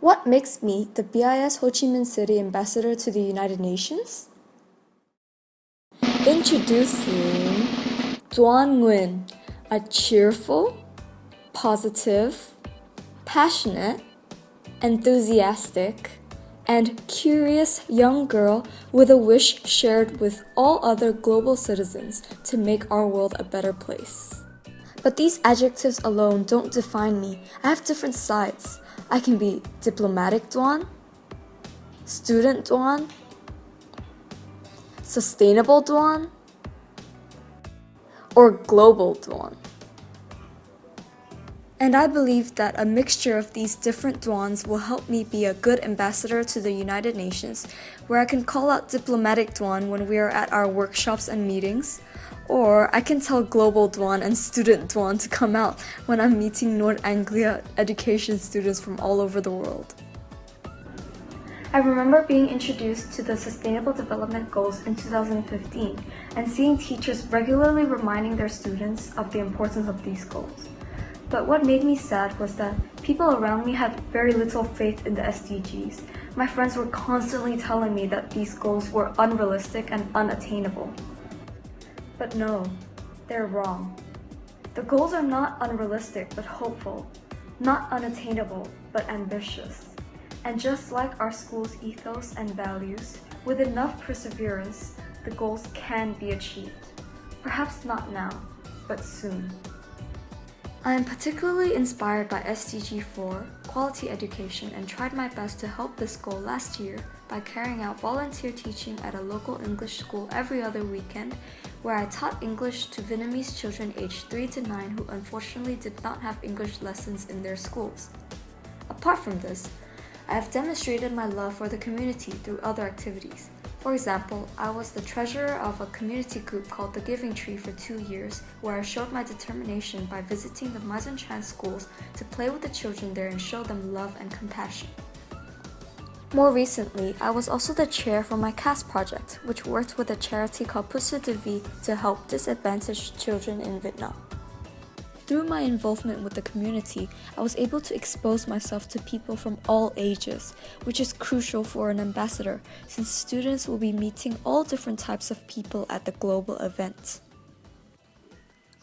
What makes me the BIS Ho Chi Minh City Ambassador to the United Nations? Introducing Doan Nguyen, a cheerful, positive, passionate, enthusiastic, and curious young girl with a wish shared with all other global citizens to make our world a better place. But these adjectives alone don't define me. I have different sides. I can be diplomatic Doan, student Doan, sustainable Doan, or global Doan. And I believe that a mixture of these different Doans will help me be a good ambassador to the United Nations, where I can call out diplomatic Doan when we are at our workshops and meetings, or I can tell global Doan and student Doan to come out when I'm meeting North Anglia education students from all over the world. I remember being introduced to the Sustainable Development Goals in 2015 and seeing teachers regularly reminding their students of the importance of these goals. But what made me sad was that people around me had very little faith in the SDGs. My friends were constantly telling me that these goals were unrealistic and unattainable. But no, they're wrong. The goals are not unrealistic but hopeful, not unattainable but ambitious. And just like our school's ethos and values, with enough perseverance, the goals can be achieved. Perhaps not now, but soon. I am particularly inspired by SDG 4, quality education, and tried my best to help this goal last year by carrying out volunteer teaching at a local English school every other weekend, where I taught English to Vietnamese children aged 3 to 9 who unfortunately did not have English lessons in their schools. Apart from this, I have demonstrated my love for the community through other activities. For example, I was the treasurer of a community group called The Giving Tree for 2 years, where I showed my determination by visiting the Mazan Chan schools to play with the children there and show them love and compassion. More recently, I was also the chair for my CAST project, which worked with a charity called Pousse de Vie to help disadvantaged children in Vietnam. Through my involvement with the community, I was able to expose myself to people from all ages, which is crucial for an ambassador since students will be meeting all different types of people at the global event.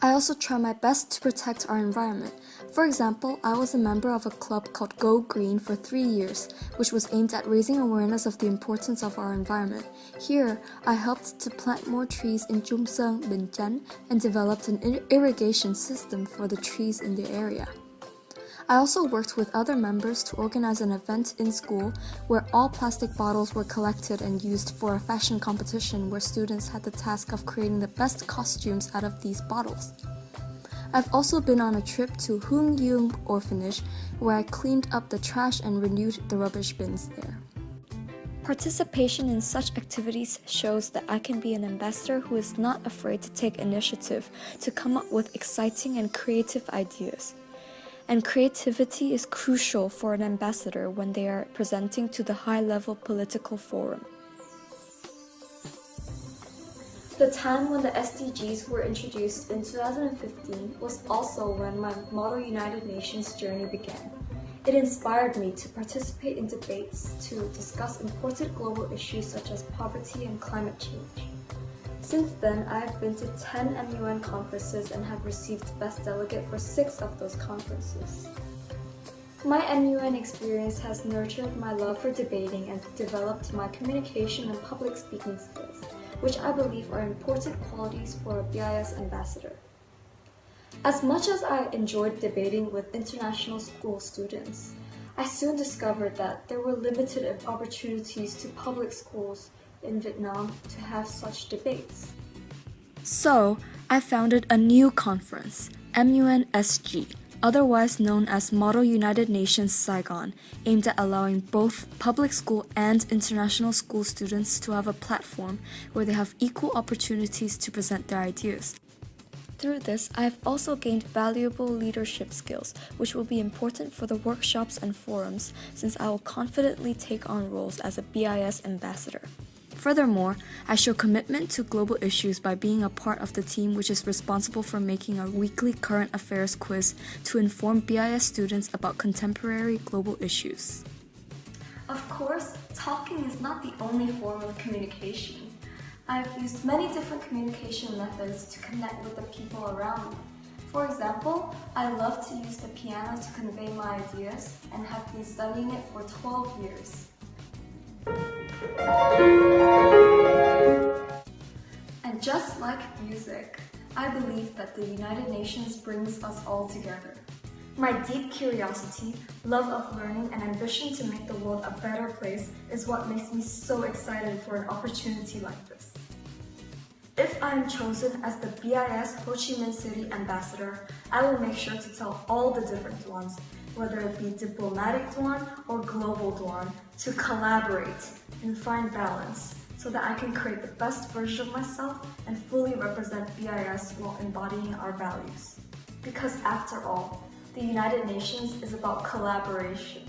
I also try my best to protect our environment. For example, I was a member of a club called Go Green for 3 years, which was aimed at raising awareness of the importance of our environment. Here, I helped to plant more trees in Trung Sơn, Bình Chánh, and developed an irrigation system for the trees in the area. I also worked with other members to organize an event in school where all plastic bottles were collected and used for a fashion competition where students had the task of creating the best costumes out of these bottles. I've also been on a trip to Hung Yung Orphanage where I cleaned up the trash and renewed the rubbish bins there. Participation in such activities shows that I can be an ambassador who is not afraid to take initiative to come up with exciting and creative ideas. And creativity is crucial for an ambassador when they are presenting to the high-level political forum. The time when the SDGs were introduced in 2015 was also when my Model United Nations journey began. It inspired me to participate in debates to discuss important global issues such as poverty and climate change. Since then, I have been to 10 MUN conferences and have received Best Delegate for 6 of those conferences. My MUN experience has nurtured my love for debating and developed my communication and public speaking skills, which I believe are important qualities for a BIS ambassador. As much as I enjoyed debating with international school students, I soon discovered that there were limited opportunities to public schools in Vietnam to have such debates. So, I founded a new conference, MUN-SG, otherwise known as Model United Nations Saigon, aimed at allowing both public school and international school students to have a platform where they have equal opportunities to present their ideas. Through this, I have also gained valuable leadership skills, which will be important for the workshops and forums since I will confidently take on roles as a BIS ambassador. Furthermore, I show commitment to global issues by being a part of the team which is responsible for making a weekly current affairs quiz to inform BIS students about contemporary global issues. Of course, talking is not the only form of communication. I've used many different communication methods to connect with the people around me. For example, I love to use the piano to convey my ideas and have been studying it for 12 years. And just like music, I believe that the United Nations brings us all together. My deep curiosity, love of learning, and ambition to make the world a better place is what makes me so excited for an opportunity like this. If I am chosen as the BIS Ho Chi Minh City ambassador, I will make sure to tell all the different Doans, whether it be diplomatic Doan or global Doan, to collaborate and find balance so that I can create the best version of myself and fully represent BIS while embodying our values. Because after all, the United Nations is about collaboration.